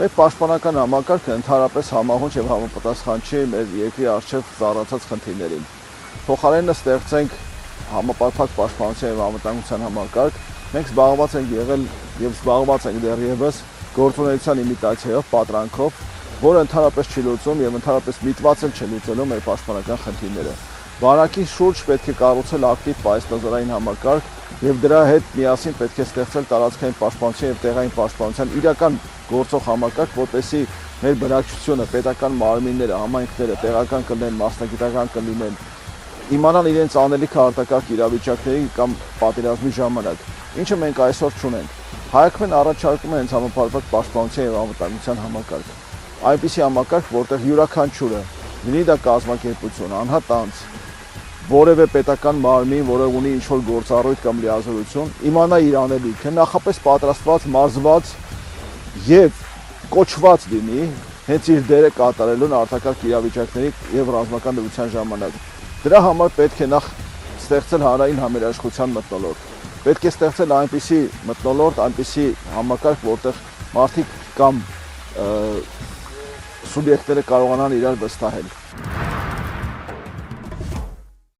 Մեր պաշտպանական համակարգը ընդհանրապես համահունչ եւ համապատասխան չի մեր երկրի առջեւ ծառացած խնդիրներին։ Փոխարենը ստեղծենք համապարփակ պաշտպանության եւ անվտանգության համակարգ, մենք զբաղված ենք եղել եւ զբաղված ենք դեռևս գործունեության իմիտացիայով, պատրանքով, որը ընդհանրապես չի լուծում եւ ընդհանրապես միտված էլ չի լուծելու մեր պաշտպանական խնդիրները։ Բանակի շուրջ պետք է կառուցել ակտիվ պայծառազորային համակարգ եւ դրա հետ միասին պետք է ստեղծել տարածքային պաշտպանության եւ տեղային պաշտպանության իրական գործող համակարգ, որպեսզի մեր բնակչությունը, պետական մարմինները, համայնքները տեղական կլինեն, մասնագիտական կլինեն, իմանան իրենց անելիքը արտակարգ իրավիճակների կամ պատերազմի ժամանակ, ինչը մենք այսօր չունենք։ Հայաքվեն առաջարկում է հենց համապարփակ պաշտպանության եւ անվտանգության համակարգ։ Այնպիսի համակարգ, որտեղ յուրաքանչյուրը, լինի դա կազմակերպություն, անհատ որևէ պետական մարմին, որը ունի ինչ-որ գործառույթ կամ լիազորություն, իմանա իր անելիքը, նախապես պատրաստված, մարզված եւ կոչված լինի հենց իր դերը կատարելուն արտակարգ իրավիճակների եւ ռազմական դրության ժամանակ։ Դրա համար պետք է նախ ստեղծել հանրային համերաշխության մթնոլորտ։ Պետք է ստեղծել այնպիսի մթնոլորտ, այնպիսի համակարգ, որտեղ մարդիկ կամ սուբյեկտները կարողանան իրար վստահել։